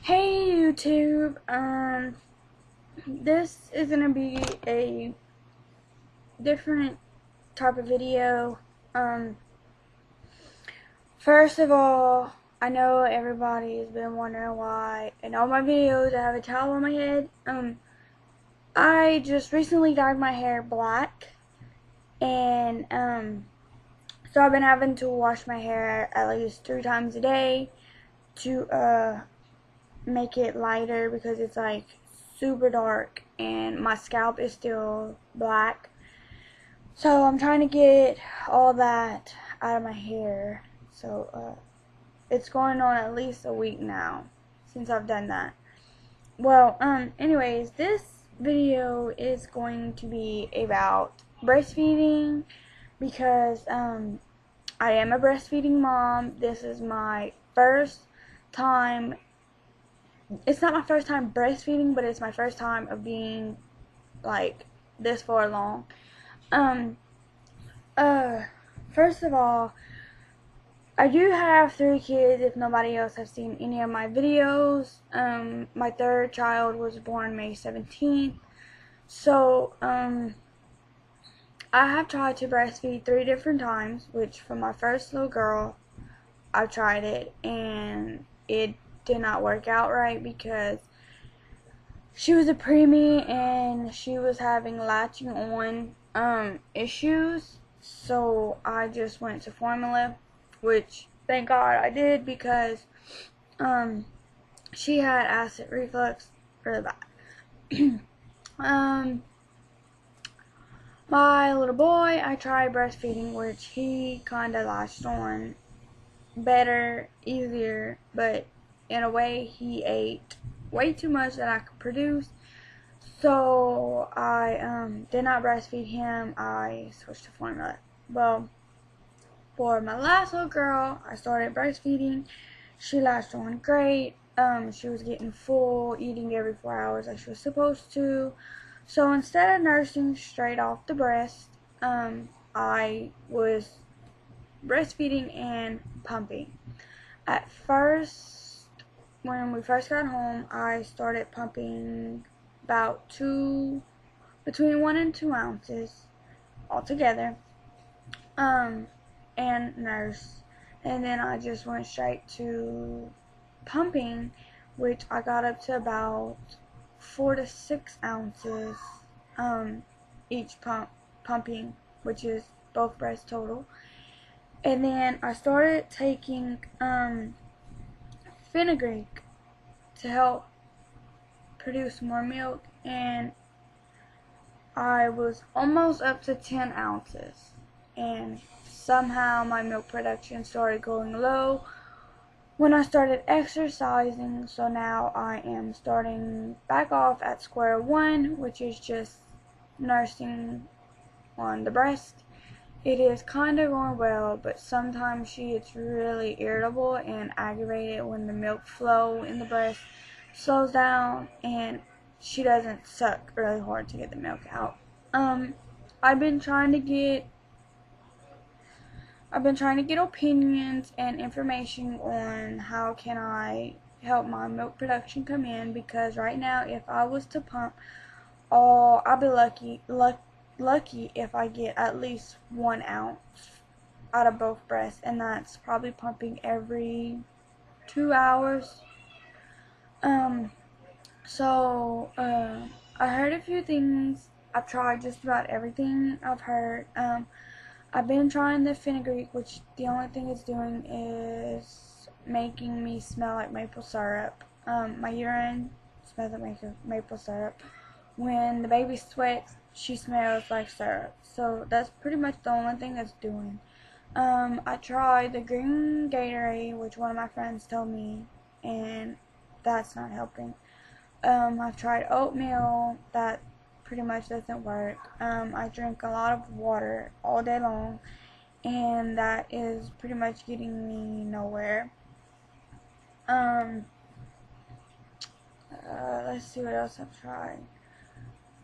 Hey YouTube, this is gonna be a different type of video. Um, First of all, I know everybody's been wondering why in all my videos I have a towel on my head. I just recently dyed my hair black, and so I've been having to wash my hair at least 3 times a day to make it lighter because it's like super dark and my scalp is still black. So I'm trying to get all that out of my hair. So it's going on at least a week now since I've done that. Well, anyways, this video is going to be about breastfeeding because I am a breastfeeding mom. This is my first time. It's not my first time breastfeeding, but it's my first time of being like this far along. Um, First of all, I do have 3 kids if nobody else has seen any of my videos. My third child was born May 17th. So, I have tried to breastfeed 3 different times, which for my first little girl, I tried it and it did not work out right because she was a preemie and she was having latching on issues. So I just went to formula, which thank God I did because she had acid reflux really bad. My little boy, I tried breastfeeding, which he kind of latched on better, easier, but in a way he ate way too much that I could produce. So I did not breastfeed him. I switched to formula. Well, for my last little girl, I started breastfeeding. She latched on great. She was getting full, eating every 4 hours like she was supposed to. So instead of nursing straight off the breast, I was breastfeeding and pumping. At first, when we first got home, I started pumping about between 1 and 2 ounces altogether, and nurse. And then I just went straight to pumping, which I got up to about 4 to 6 ounces, each pumping, which is both breasts total. And then I started taking, fenugreek to help produce more milk, and I was almost up to 10 ounces, and somehow my milk production started going low when I started exercising. So now I am starting back off at square one, which is just nursing on the breast. It is kind of going well, but sometimes she gets really irritable and aggravated when the milk flow in the breast slows down and she doesn't suck really hard to get the milk out. I've been trying to get opinions and information on how can I help my milk production come in, because right now if I was to pump I'll be lucky if I get at least 1 ounce out of both breasts, and that's probably pumping every 2 hours. I heard a few things. I've tried just about everything I've heard. I've been trying the fenugreek, which the only thing it's doing is making me smell like maple syrup. My urine smells like maple syrup. When the baby sweats, she smells like syrup. So that's pretty much the only thing that's doing. I tried the green Gatorade, which one of my friends told me, and that's not helping. I've tried oatmeal. That pretty much doesn't work. I drink a lot of water all day long, and that is pretty much getting me nowhere. Let's see what else I've tried.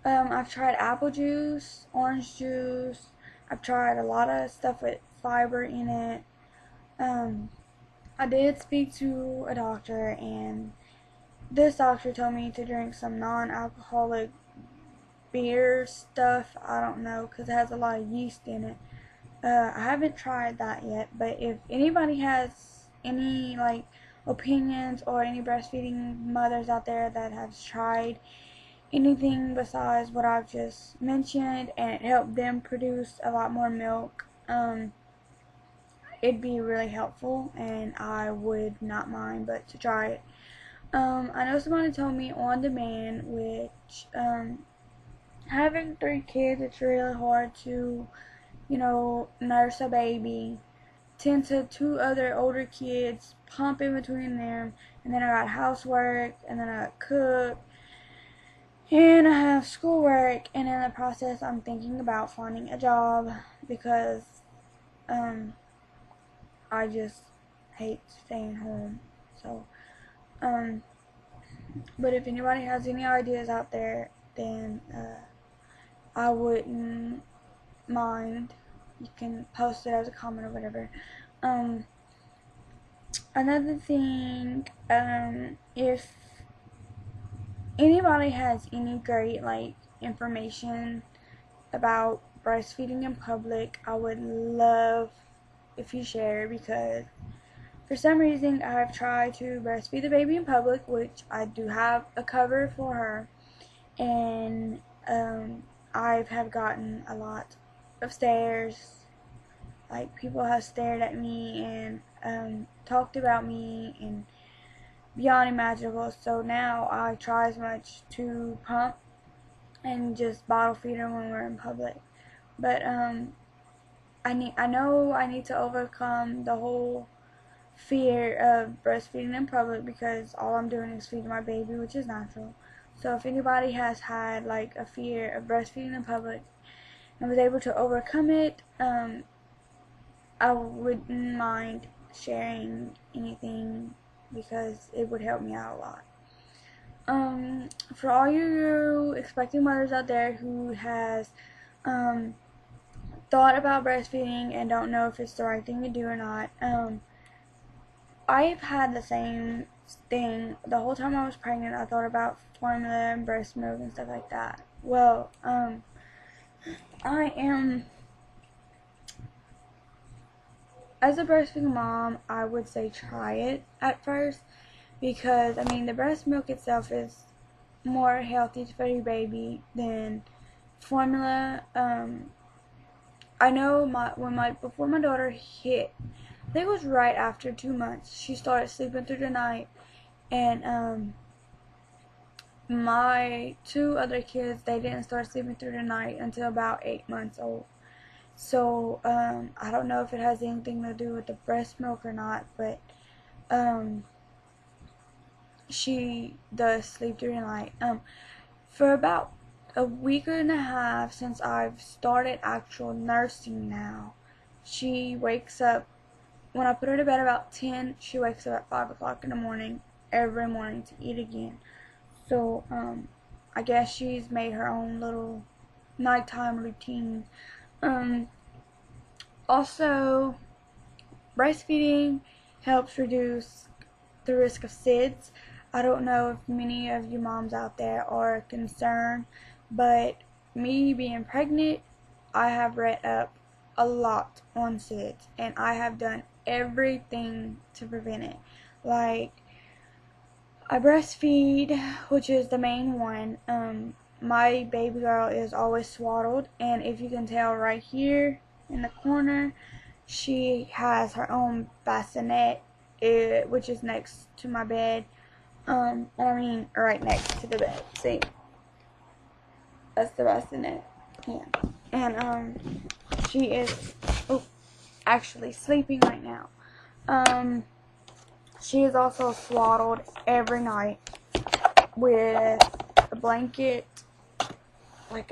I've tried apple juice, orange juice. I've tried a lot of stuff with fiber in it. I did speak to a doctor, and this doctor told me to drink some non-alcoholic beer stuff. I don't know, because it has a lot of yeast in it. I haven't tried that yet, but if anybody has any like opinions, or any breastfeeding mothers out there that have tried anything besides what I've just mentioned and it helped them produce a lot more milk, it'd be really helpful, and I would not mind but to try it. I know somebody told me on demand, which having 3 kids, it's really hard to, nurse a baby, tend to 2 other older kids, pump in between them, and then I got housework, and then I got cook, and I have schoolwork, and in the process I'm thinking about finding a job, because I just hate staying home. So but if anybody has any ideas out there, then I wouldn't mind. You can post it as a comment or whatever. Another thing, if anybody has any great like information about breastfeeding in public, I would love if you share, because for some reason I've tried to breastfeed the baby in public, which I do have a cover for her, and I have gotten a lot of stares. Like, people have stared at me and talked about me and beyond imaginable. So now I try as much to pump and just bottle feed her when we're in public. But I know I need to overcome the whole fear of breastfeeding in public, because all I'm doing is feeding my baby, which is natural. So if anybody has had like a fear of breastfeeding in public and was able to overcome it, I wouldn't mind sharing anything, because it would help me out a lot. For all you expecting mothers out there who has thought about breastfeeding and don't know if it's the right thing to do or not, I've had the same thing the whole time I was pregnant. I thought about formula and breast milk and stuff like that. Well, as a breastfeeding mom, I would say try it at first, because I mean the breast milk itself is more healthy for your baby than formula. I know before my daughter hit, I think it was right after 2 months, she started sleeping through the night, and my 2 other kids, they didn't start sleeping through the night until about 8 months old. So I don't know if it has anything to do with the breast milk or not, but she does sleep through the night. For about a week and a half since I've started actual nursing now, she wakes up, when I put her to bed about 10, she wakes up at 5 o'clock in the morning every morning to eat again. So I guess she's made her own little nighttime routine. Also, breastfeeding helps reduce the risk of SIDS. I don't know if many of you moms out there are concerned, but me being pregnant, I have read up a lot on SIDS, and I have done everything to prevent it. Like, I breastfeed, which is the main one. My baby girl is always swaddled, and if you can tell right here in the corner, she has her own bassinet, which is next to my bed. I mean, right next to the bed. See, that's the bassinet. Yeah, and she is actually sleeping right now. She is also swaddled every night with a blanket, like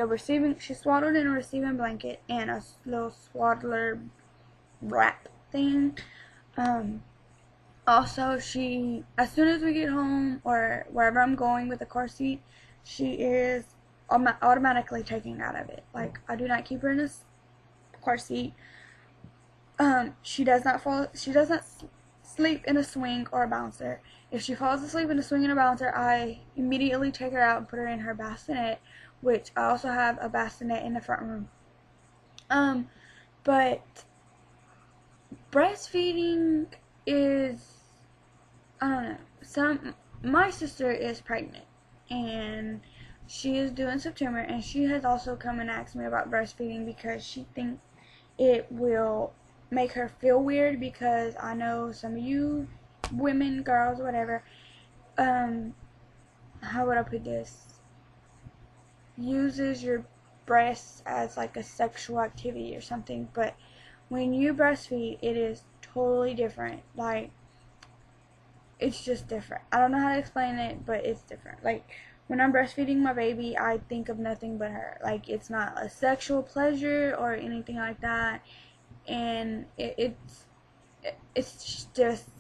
she's swaddled in a receiving blanket and a little swaddler wrap thing. Also, as soon as we get home or wherever I'm going with the car seat, she is automatically taken out of it. Like, I do not keep her in a car seat. She does not asleep in a swing or a bouncer. If she falls asleep in a swing and a bouncer, I immediately take her out and put her in her bassinet, which I also have a bassinet in the front room. But breastfeeding is, I don't know, my sister is pregnant, and she is due in September, and she has also come and asked me about breastfeeding because she thinks it will make her feel weird, because I know some of you women, girls, whatever, how would I put this, uses your breasts as like a sexual activity or something, but when you breastfeed, it is totally different. Like, it's just different. I don't know how to explain it, but it's different. Like, when I'm breastfeeding my baby, I think of nothing but her. Like, it's not a sexual pleasure or anything like that, and it's just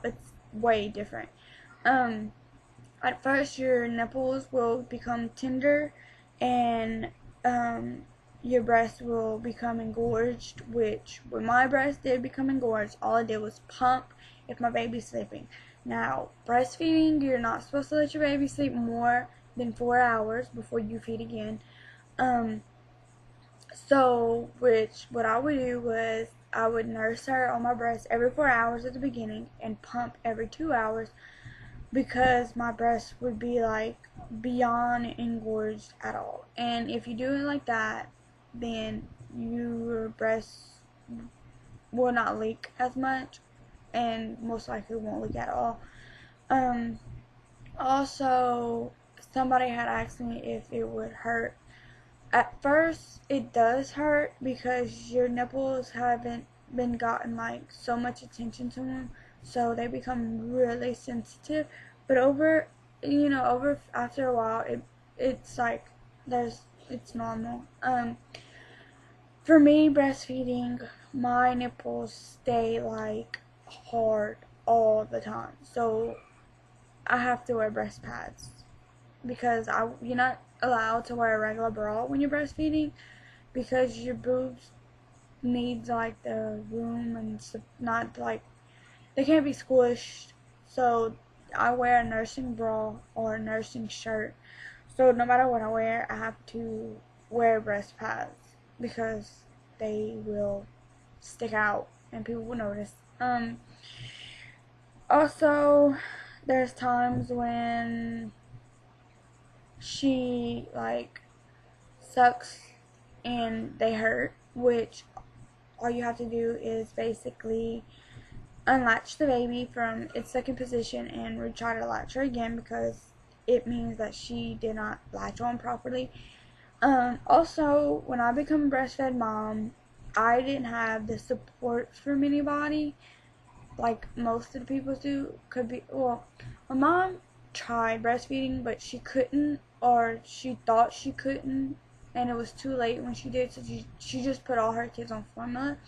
it's way different. At first your nipples will become tender, and your breast will become engorged, which when my breast did become engorged, all I did was pump if my baby's sleeping. Now, breastfeeding, you're not supposed to let your baby sleep more than 4 hours before you feed again. So, what I would do was I would nurse her on my breast every 4 hours at the beginning and pump every 2 hours, because my breast would be like beyond engorged at all. And if you do it like that, then your breast will not leak as much, and most likely won't leak at all. Also, somebody had asked me if it would hurt. At first, it does hurt because your nipples haven't been gotten like so much attention to them, so they become really sensitive. But over after a while, it's like it's normal. For me, breastfeeding, my nipples stay like hard all the time, so I have to wear breast pads, because you're not allowed to wear a regular bra when you're breastfeeding, because your boobs needs like the room, and not like, they can't be squished. So I wear a nursing bra or a nursing shirt, so no matter what I wear, I have to wear breast pads because they will stick out and people will notice. Also, there's times when she like sucks and they hurt, which all you have to do is basically unlatch the baby from its second position and try to latch her again, because it means that she did not latch on properly. Also, when I become a breastfed mom, I didn't have the support from anybody like most of the people do. My mom tried breastfeeding, but she couldn't, or she thought she couldn't, and it was too late when she did, so she just put all her kids on formula.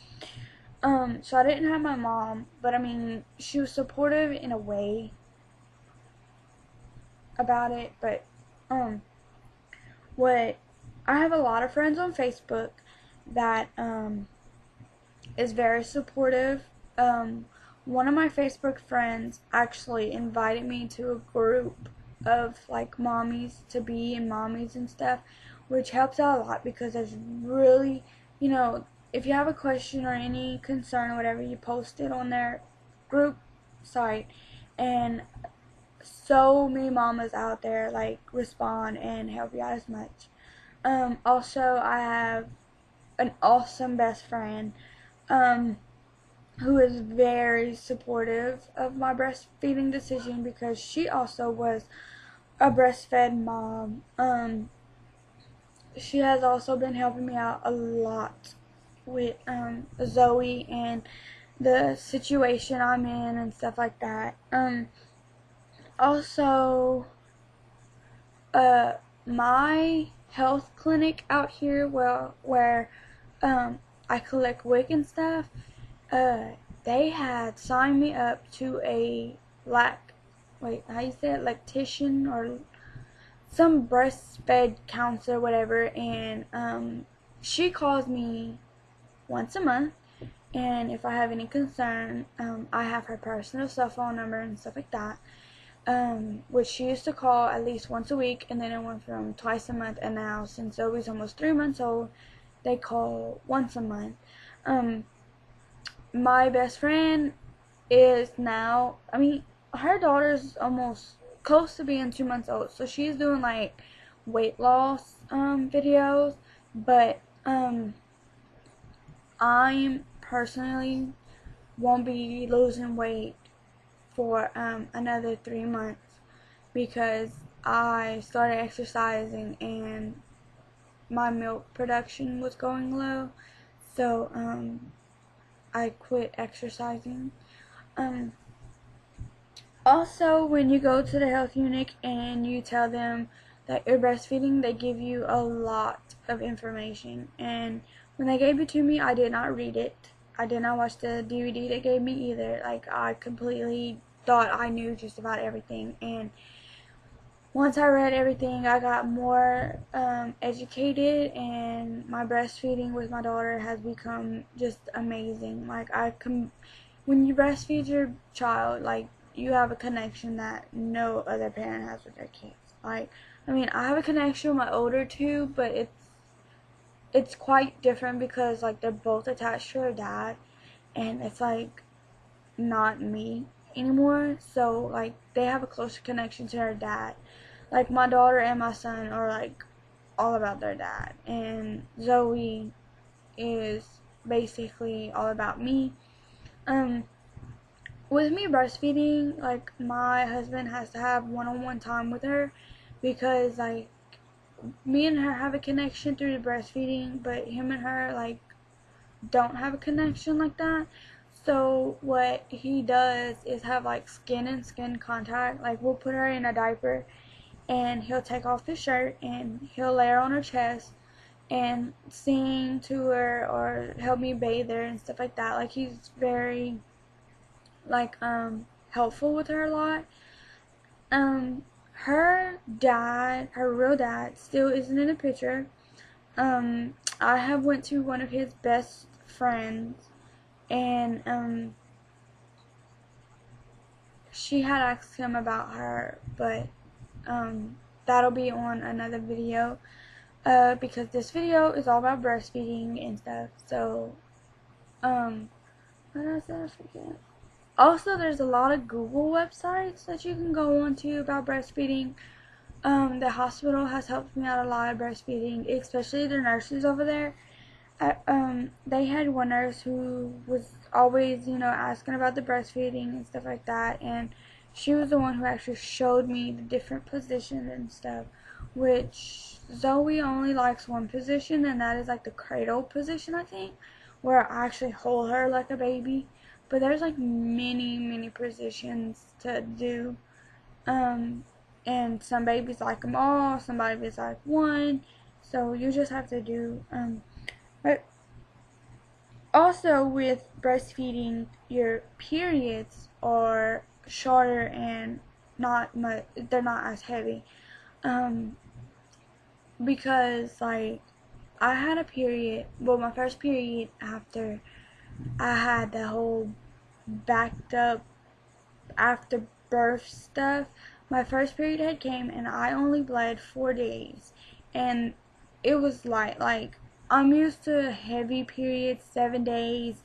So I didn't have my mom, but I mean, she was supportive in a way about it, but, what, I have a lot of friends on Facebook that, is very supportive. One of my Facebook friends actually invited me to a group of, like, mommies to be in mommies and stuff, which helps out a lot, because there's really, if you have a question or any concern or whatever, you post it on their group site, and so many mamas out there like respond and help you out as much. Also, I have an awesome best friend who is very supportive of my breastfeeding decision, because she also was a breastfed mom. She has also been helping me out a lot with Zoe and the situation I'm in and stuff like that. Also, my health clinic out here, where I collect WIC and stuff, they had signed me up to a lactician, or some breastfed counselor, whatever, and she calls me once a month, And if I have any concern, I have her personal cell phone number and stuff like that, which she used to call at least once a week, and then it went from twice a month, and now since Zoe's almost 3 months old, they call once a month. My best friend is now, I mean, her daughter's almost close to being 2 months old, so she's doing like weight loss videos, but I'm personally won't be losing weight for another 3 months because I started exercising and my milk production was going low, so I quit exercising. Also, when you go to the health unit and you tell them that you're breastfeeding, they give you a lot of information. And when they gave it to me, I did not read it. I did not watch the DVD they gave me either. Like, I completely thought I knew just about everything. And once I read everything, I got more educated, and my breastfeeding with my daughter has become just amazing. Like, when you breastfeed your child, like, you have a connection that no other parent has with their kids. Like, I mean, I have a connection with my older two, but it's quite different because, like, they're both attached to their dad, and it's like not me anymore. So, like, they have a closer connection to their dad. Like, my daughter and my son are like all about their dad, and Zoe is basically all about me. With me breastfeeding, like, my husband has to have one-on-one time with her because, like, me and her have a connection through the breastfeeding, but him and her, like, don't have a connection like that. So what he does is have, like, skin and skin contact. Like, we'll put her in a diaper and he'll take off his shirt and he'll lay her on her chest and sing to her or help me bathe her and stuff like that. Like, he's very, like, helpful with her a lot. Her dad, her real dad, still isn't in the picture. I have went to one of his best friends, and she had asked him about her, but that'll be on another video, because this video is all about breastfeeding and stuff. So, what else did I forget? Also, there's a lot of Google websites that you can go on to about breastfeeding. The hospital has helped me out a lot of breastfeeding, especially the nurses over there. They had one nurse who was always, asking about the breastfeeding and stuff like that, and she was the one who actually showed me the different positions and stuff, which Zoe only likes one position, and that is like the cradle position, I think, where I actually hold her like a baby. But there's like many positions to do, and some babies like them all, some babies like one, so you just have to do, but also with breastfeeding, your periods are shorter and not much, they're not as heavy, because, like, I had a period, well, my first period after I had the whole backed up after birth stuff. My first period had came and I only bled 4 days, and it was light. Like, I'm used to heavy periods, 7 days.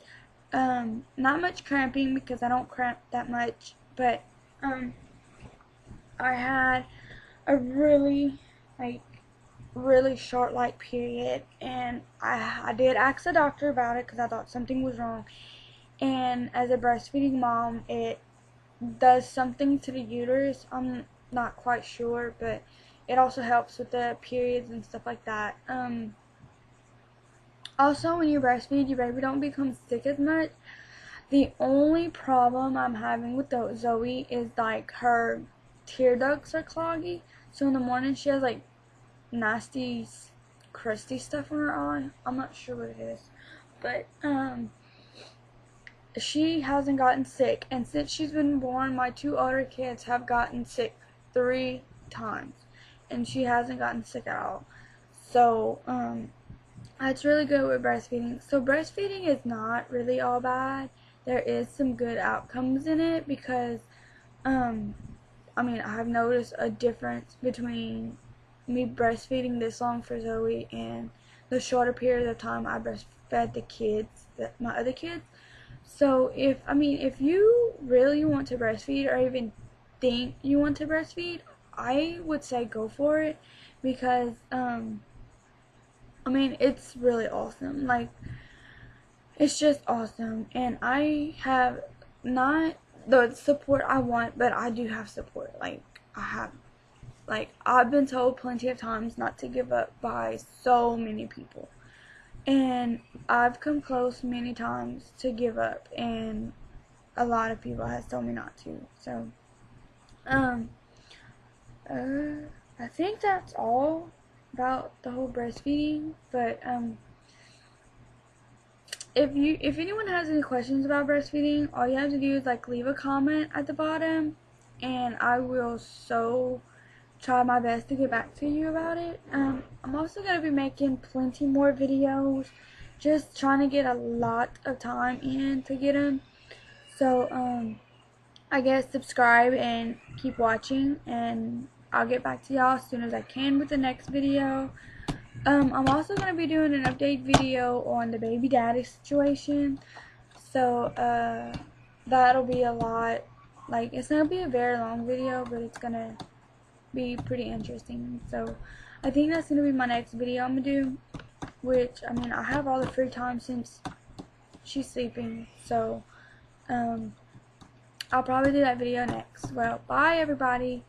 Not much cramping because I don't cramp that much, but I had a really, like, really short, like, period, and I did ask the doctor about it because I thought something was wrong. And as a breastfeeding mom, it does something to the uterus. I'm not quite sure, but it also helps with the periods and stuff like that. Also, when you breastfeed, your baby don't become sick as much. The only problem I'm having with Zoe is, like, her tear ducts are cloggy. So in the morning she has, like, nasty, crusty stuff on her eye. I'm not sure what it is, but she hasn't gotten sick, and since she's been born, my two older kids have gotten sick 3 times, and she hasn't gotten sick at all. So It's really good with breastfeeding. So breastfeeding is not really all bad. There is some good outcomes in it because, um, I mean, I've noticed a difference between me breastfeeding this long for Zoe and the shorter period of time I breastfed the kids, my other kids. So if you really want to breastfeed or even think you want to breastfeed, I would say go for it because, it's really awesome. Like, it's just awesome. And I have not the support I want, but I do have support. I've been told plenty of times not to give up by so many people. And I've come close many times to give up, and a lot of people has told me not to. So, um, I think that's all about the whole breastfeeding. But if anyone has any questions about breastfeeding, all you have to do is leave a comment at the bottom, and I will try my best to get back to you about it. I'm also gonna be making plenty more videos, just trying to get a lot of time in to get them. So I guess subscribe and keep watching, and I'll get back to y'all as soon as I can with the next video. I'm also going to be doing an update video on the baby daddy situation. So, that'll be a lot. It's not going to be a very long video, but it's going to be pretty interesting. So, I think that's going to be my next video I'm going to do. Which, I have all the free time since she's sleeping. So, I'll probably do that video next. Well, bye everybody.